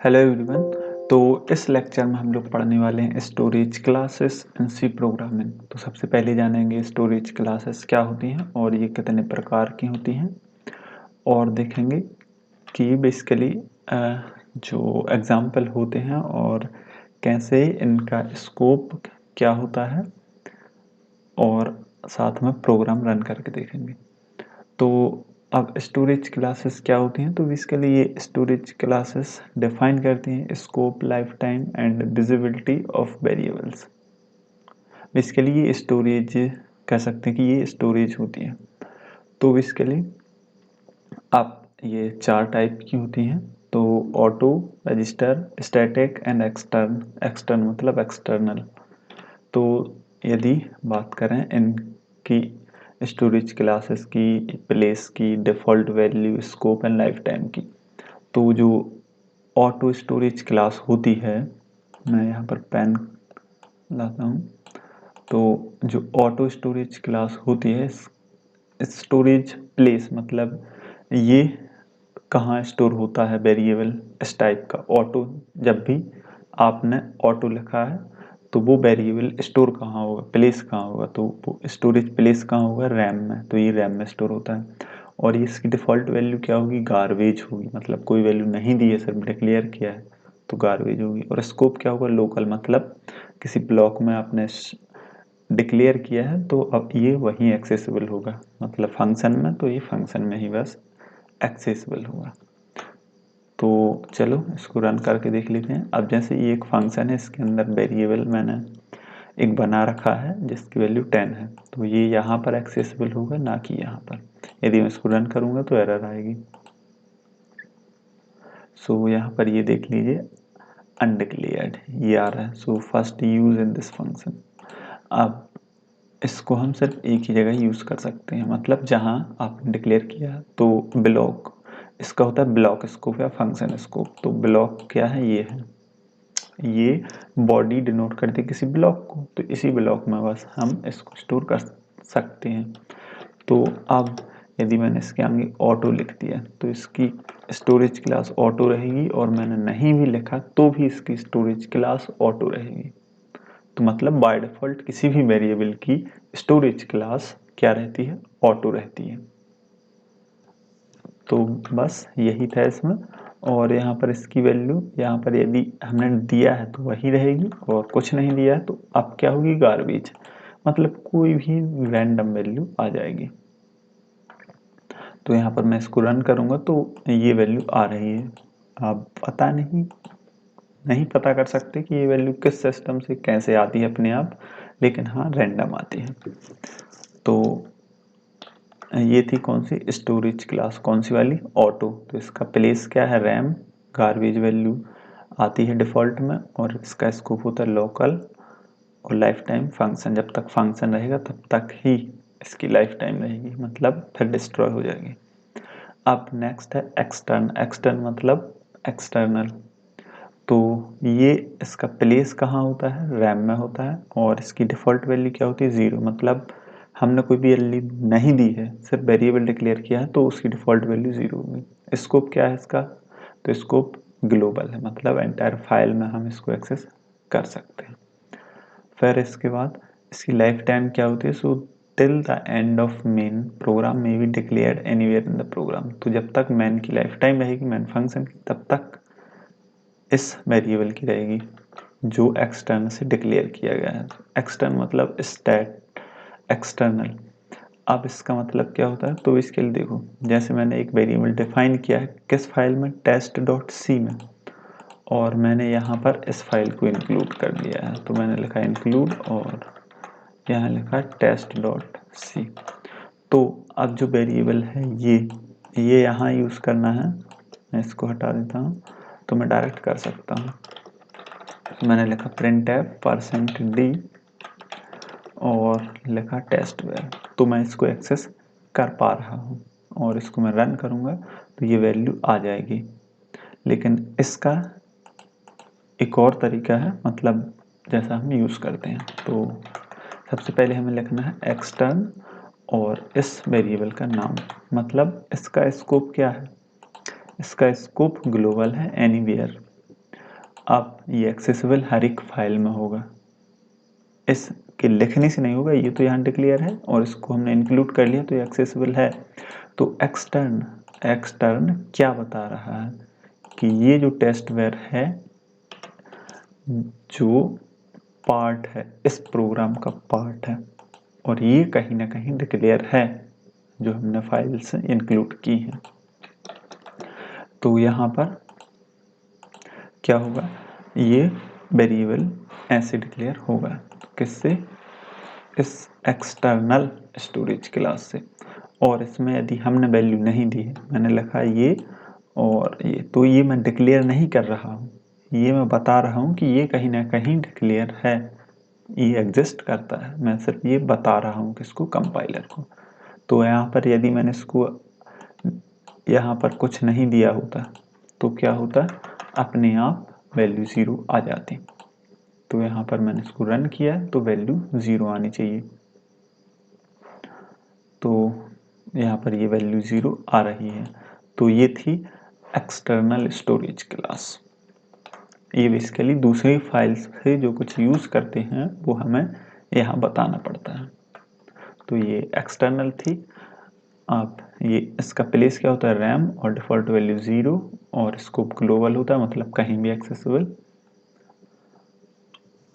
Hello everyone. तो इस lecture में हम लोग पढ़ने वाले हैं storage classes in C programming. तो सबसे पहले जानेंगे स्टोरेज क्लासेस क्या होती हैं और ये कितने प्रकार की होती हैं, और देखेंगे कि बेसिकली जो एग्जाम्पल होते हैं और कैसे इनका स्कोप क्या होता है, और साथ में प्रोग्राम रन करके देखेंगे। तो अब स्टोरेज क्लासेस क्या होती हैं? तो बेसिकली ये स्टोरेज क्लासेस डिफाइन करती हैं scope, life time and visibility of variables. Basically ये स्टोरेज कह सकते हैं कि ये स्टोरेज होती है। तो बेसिकली अब ये चार टाइप की होती हैं। तो auto, register, static and extern मतलब एक्सटर्नल। तो यदि बात करें इनकी स्टोरेज क्लासेस की, प्लेस की, default value, scope and life time की, तो जो ऑटो स्टोरेज क्लास होती है, मैं यहाँ पर पेन लाता हूँ। तो जो ऑटो स्टोरेज क्लास होती है, स्टोरेज प्लेस मतलब ये कहाँ स्टोर होता है वेरिएबल इस टाइप का। ऑटो, जब भी आपने ऑटो लिखा है तो वो वेरिएबल स्टोर कहाँ होगा, प्लेस कहाँ होगा, तो वो स्टोरेज प्लेस कहाँ होगा, रैम में। तो ये रैम में स्टोर होता है। और ये इसकी डिफ़ॉल्ट वैल्यू क्या होगी, गार्बेज होगी। मतलब कोई वैल्यू नहीं दी है, सिर्फ डिक्लेयर किया है तो गार्बेज होगी। और स्कोप क्या होगा, लोकल, मतलब किसी ब्लॉक में आपने डिक्लेयर किया है तो अब ये वहीं एक्सेसिबल होगा। मतलब फंक्शन में, तो ये फंक्शन में ही बस एक्सेसिबल होगा। तो चलो इसको रन करके देख लेते हैं। अब जैसे ये एक फंक्शन है, इसके अंदर वेरिएबल मैंने एक बना रखा है जिसकी वैल्यू 10 है, तो ये यहाँ पर एक्सेसिबल होगा, ना कि यहाँ पर। यदि मैं इसको रन करूँगा तो एरर आएगी। सो यहाँ पर ये देख लीजिए, अनडिक्लेयर्ड ये आ रहा है। So first use in this function. अब इसको हम सिर्फ एक ही जगह यूज़ कर सकते हैं, मतलब जहाँ आपने डिक्लेयर किया। तो ब्लॉक, इसका होता है ब्लॉक स्कोप या फंक्शन स्कोप। तो ब्लॉक क्या है, ये है, ये बॉडी डिनोट करती है किसी ब्लॉक को। तो इसी ब्लॉक में बस हम इसको स्टोर कर सकते हैं। तो अब यदि मैंने इसके आगे ऑटो लिख दिया तो इसकी स्टोरेज क्लास ऑटो रहेगी, और मैंने नहीं भी लिखा तो भी इसकी स्टोरेज क्लास ऑटो रहेगी। तो मतलब बाय डिफ़ॉल्ट किसी भी वेरिएबल की स्टोरेज क्लास क्या रहती है, ऑटो रहती है। तो बस यही था इसमें। और यहाँ पर इसकी वैल्यू, यहाँ पर यदि हमने दिया है तो वही रहेगी, और कुछ नहीं दिया है तो अब क्या होगी, गार्बेज, मतलब कोई भी रैंडम वैल्यू आ जाएगी। तो यहाँ पर मैं इसको रन करूँगा तो ये वैल्यू आ रही है। आप पता नहीं पता कर सकते कि ये वैल्यू किस सिस्टम से कैसे आती है अपने आप, लेकिन हाँ रैंडम आती है। तो ये थी कौन सी स्टोरेज क्लास, कौन सी वाली, ऑटो। तो इसका प्लेस क्या है, रैम, गार्बेज वैल्यू आती है डिफ़ॉल्ट में, और इसका स्कोप होता है लोकल, और लाइफ टाइम फंक्शन। जब तक फंक्शन रहेगा तब तक ही इसकी लाइफ टाइम रहेगी, मतलब फिर डिस्ट्रॉय हो जाएगी। अब नेक्स्ट है एक्सटर्न। एक्सटर्न मतलब एक्सटर्नल। तो ये इसका प्लेस कहाँ होता है, रैम में होता है, और इसकी डिफ़ॉल्ट वैल्यू क्या होती है, 0। मतलब हमने कोई भी वैल्यू नहीं दी है, सिर्फ वेरिएबल डिक्लेयर किया है, तो उसकी डिफ़ॉल्ट वैल्यू 0 होगी। स्कोप क्या है इसका, तो स्कोप ग्लोबल है, मतलब एंटायर फाइल में हम इसको एक्सेस कर सकते हैं। फिर इसके बाद इसकी लाइफ टाइम क्या होती है, so till the end of main program में be declared anywhere in the program. तो जब तक मैन की लाइफ टाइम रहेगी, मैन फंक्शन की, तब तक इस वेरिएबल की रहेगी जो एक्सटर्न से डिक्लेयर किया गया है। एक्सटर्न मतलब स्टैट, एक्सटर्नल। अब इसका मतलब क्या होता है, तो इसके लिए देखो, जैसे मैंने एक वेरिएबल डिफाइन किया है किस फाइल में, test.c में, और मैंने यहाँ पर इस फाइल को इंक्लूड कर दिया है। तो मैंने लिखा इंक्लूड, और यहाँ लिखा test.c। तो अब जो वेरिएबल है ये यहाँ यूज़ करना है। मैं इसको हटा देता हूँ, तो मैं डायरेक्ट कर सकता हूँ। मैंने लिखा printf %d और लिखा टेस्टवेयर। तो मैं इसको एक्सेस कर पा रहा हूँ, और इसको मैं रन करूँगा तो ये वैल्यू आ जाएगी। लेकिन इसका एक और तरीका है, मतलब जैसा हम यूज़ करते हैं। तो सबसे पहले हमें लिखना है एक्सटर्न और इस वेरिएबल का नाम, मतलब इसका स्कोप क्या है, इसका स्कोप ग्लोबल है, एनीवेयर। अब ये एक्सेसिबल हर एक फाइल में होगा, इसके लिखने से नहीं होगा। ये तो यहाँ डिक्लेयर है और इसको हमने इंक्लूड कर लिया तो ये एक्सेसिबल है। तो एक्सटर्न क्या बता रहा है कि ये जो टेस्टवेयर है जो पार्ट है, इस प्रोग्राम का पार्ट है और ये कहीं ना कहीं डिक्लेयर है जो हमने फाइल्स इंक्लूड की हैं। तो यहाँ पर क्या होगा, ये वेरिएबल ऐसे डिक्लेयर होगा किससे, इस एक्सटर्नल स्टोरेज क्लास से। और इसमें यदि हमने वैल्यू नहीं दी है, मैंने लिखा ये और ये, तो ये मैं डिक्लेयर नहीं कर रहा हूँ, ये मैं बता रहा हूँ कि ये कहीं ना कहीं डिक्लेयर है, ये एग्जिस्ट करता है। मैं सिर्फ ये बता रहा हूँ किसको, कंपाइलर को। तो यहाँ पर यदि मैंने इसको यहाँ पर कुछ नहीं दिया होता तो क्या होता, अपने आप वैल्यू 0 आ जाती। तो यहाँ पर मैंने इसको रन किया तो वैल्यू 0 आनी चाहिए। तो यहाँ पर ये वैल्यू 0 आ रही है। तो ये थी एक्सटर्नल स्टोरेज क्लास। ये बेसिकली दूसरी फाइल्स से जो कुछ यूज़ करते हैं वो हमें यहाँ बताना पड़ता है। तो ये एक्सटर्नल थी। अब ये इसका प्लेस क्या होता है, रैम, और डिफ़ॉल्ट वैल्यू 0 और स्कोप ग्लोबल होता है, मतलब कहीं भी एक्सेसिबल।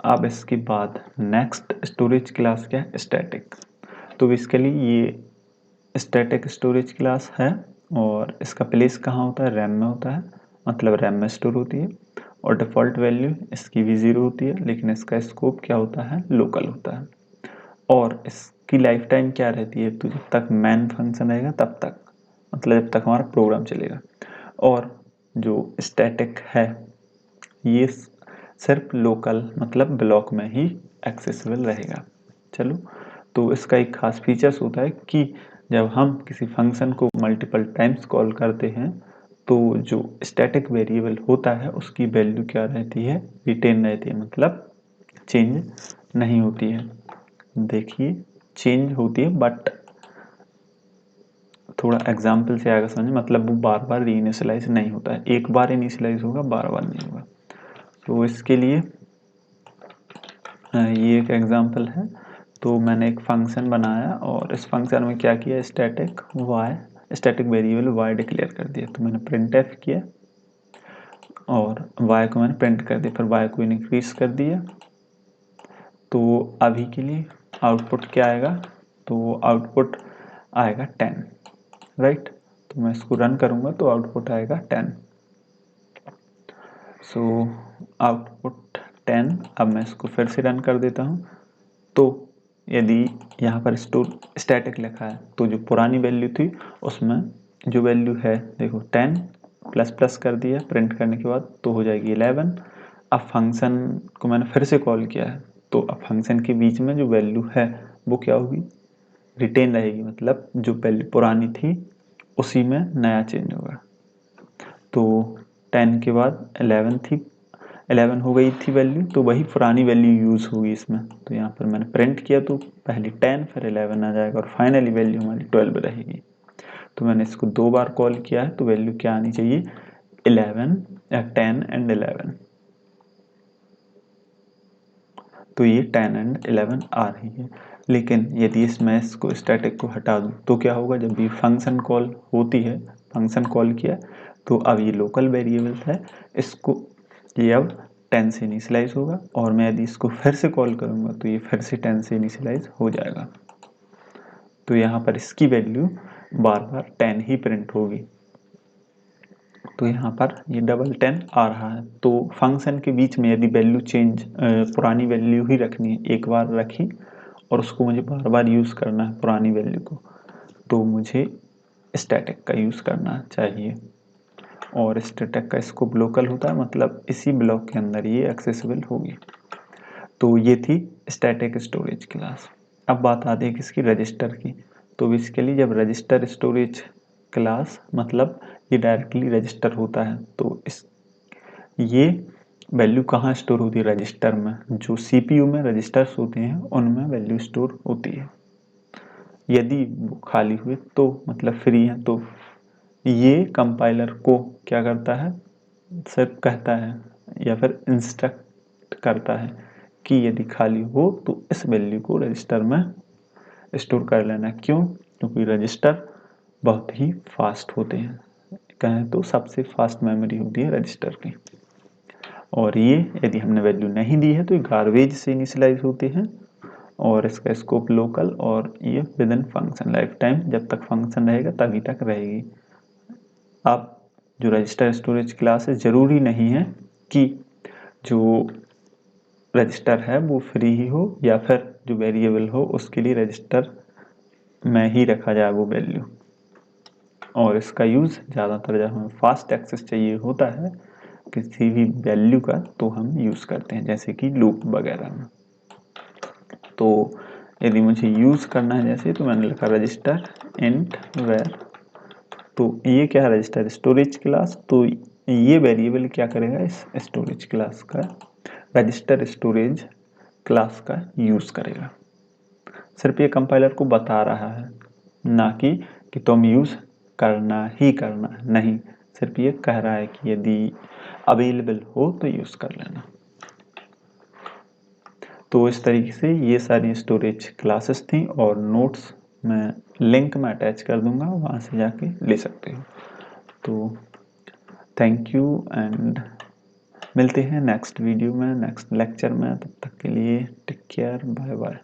अब इसके बाद नेक्स्ट स्टोरेज क्लास क्या है, स्टैटिक। तो बेसिकली ये स्टैटिक स्टोरेज क्लास है और इसका प्लेस कहाँ होता है, रैम में होता है, मतलब रैम में स्टोर होती है। और डिफ़ॉल्ट वैल्यू इसकी भी 0 होती है, लेकिन इसका स्कोप क्या होता है, लोकल होता है। और इसकी लाइफ टाइम क्या रहती है, तो जब तक मेन फंक्शन रहेगा तब तक, मतलब जब तक हमारा प्रोग्राम चलेगा। और जो स्टैटिक है ये सिर्फ लोकल मतलब ब्लॉक में ही एक्सेसिबल रहेगा। चलो, तो इसका एक खास फीचर्स होता है कि जब हम किसी फंक्शन को मल्टीपल टाइम्स कॉल करते हैं तो जो स्टैटिक वेरिएबल होता है उसकी वैल्यू क्या रहती है, रिटेन रहती है, मतलब चेंज नहीं होती है। देखिए चेंज होती है बट थोड़ा एग्जाम्पल से आगे समझें, मतलब वो बार बार रीइनिशियलाइज नहीं होता है, एक बार इनिशियलाइज होगा, बार बार नहीं होगा। तो इसके लिए ये एक एग्जांपल है। तो मैंने एक फंक्शन बनाया और इस फंक्शन में क्या किया, स्टैटिक वेरिएबल y डिक्लेयर कर दिया। तो मैंने printf किया और y को मैंने प्रिंट कर दिया, फिर y को इंक्रीज कर दिया। तो अभी के लिए आउटपुट क्या आएगा, तो आउटपुट आएगा 10, राइट। तो मैं इसको रन करूँगा तो आउटपुट आएगा 10। So output 10। अब मैं इसको फिर से रन कर देता हूँ। तो यदि यहाँ पर स्टैटिक लिखा है तो जो पुरानी वैल्यू थी उसमें जो वैल्यू है, देखो 10 प्लस प्लस कर दिया प्रिंट करने के बाद तो हो जाएगी 11। अब फंक्शन को मैंने फिर से कॉल किया है तो अब फंक्शन के बीच में जो वैल्यू है वो क्या होगी, रिटेन रहेगी, मतलब जो वैल्यू पुरानी थी उसी में नया चेंज होगा। तो 10 के बाद 11 थी, 11 हो गई थी वैल्यू, तो वही पुरानी वैल्यू यूज़ होगी इसमें। तो यहाँ पर मैंने प्रिंट किया तो पहले 10 फिर 11 आ जाएगा और फाइनली वैल्यू हमारी 12 रहेगी। तो मैंने इसको 2 बार कॉल किया है तो वैल्यू क्या आनी चाहिए, 11 या 10 एंड 11। तो ये 10 एंड 11 आ रही है। लेकिन यदि इसमें इसको स्टैटिक को हटा दूँ तो क्या होगा, जब भी फंक्शन कॉल होती है, फंक्शन कॉल किया तो अब ये लोकल वेरिएबल है, इसको ये अब 10 से इनिशियलाइज होगा और मैं यदि इसको फिर से कॉल करूँगा तो ये फिर से 10 से इनिशियलाइज हो जाएगा। तो यहाँ पर इसकी वैल्यू बार बार 10 ही प्रिंट होगी। तो यहाँ पर ये डबल 10 आ रहा है। तो फंक्शन के बीच में यदि वैल्यू चेंज पुरानी वैल्यू ही रखनी है, एक बार रखी और उसको मुझे बार बार यूज़ करना है पुरानी वैल्यू को, तो मुझे स्टैटिक का यूज़ करना चाहिए। और स्टैटिक का स्कोप लोकल होता है, मतलब इसी ब्लॉक के अंदर ये एक्सेसिबल होगी। तो ये थी स्टैटिक स्टोरेज क्लास। अब बात आती है किसकी, रजिस्टर की। तो बेसिकली जब रजिस्टर स्टोरेज क्लास, मतलब ये डायरेक्टली रजिस्टर होता है, तो ये वैल्यू कहाँ स्टोर होती है, रजिस्टर में। जो सीपीयू में रजिस्टर्स होते हैं उनमें वैल्यू स्टोर होती है। यदि वो खाली हुए तो मतलब फ्री है तो ये कंपाइलर को क्या करता है, सिर्फ कहता है या फिर इंस्ट्रक्ट करता है कि यदि खाली हो तो इस वैल्यू को रजिस्टर में स्टोर कर लेना। क्यों? क्योंकि रजिस्टर बहुत ही फास्ट होते हैं, कहें तो सबसे फास्ट मेमोरी होती है रजिस्टर की। और ये यदि हमने वैल्यू नहीं दी है तो ये गार्बेज से इनिशियलाइज होते हैं और इसका स्कोप लोकल और ये with in function life time, जब तक फंक्शन रहेगा तभी तक रहेगी। अब जो रजिस्टर स्टोरेज क्लास है, ज़रूरी नहीं है कि जो रजिस्टर है वो फ्री ही हो या फिर जो वेरिएबल हो उसके लिए रजिस्टर में ही रखा जाए वो वैल्यू। और इसका यूज़ ज़्यादातर जब हमें फास्ट एक्सेस चाहिए होता है किसी भी वैल्यू का तो हम यूज़ करते हैं, जैसे कि लूप वगैरह में। तो यदि मुझे यूज़ करना है जैसे, तो मैंने लिखा रजिस्टर इंट वेर, तो ये क्या है, रजिस्टर स्टोरेज क्लास। तो ये वेरिएबल क्या करेगा, इस स्टोरेज क्लास का, रजिस्टर स्टोरेज क्लास का यूज़ करेगा। सिर्फ ये कंपाइलर को बता रहा है, ना कि तुम यूज़ करना ही करना है, नहीं, सिर्फ ये कह रहा है कि यदि अवेलेबल हो तो यूज़ कर लेना। तो इस तरीके से ये सारी स्टोरेज क्लासेस थी और नोट्स मैं लिंक में अटैच कर दूंगा, वहाँ से जाके ले सकते हो। तो थैंक यू एंड मिलते हैं नेक्स्ट वीडियो में, नेक्स्ट लेक्चर में। तब तक के लिए टेक केयर, बाय बाय।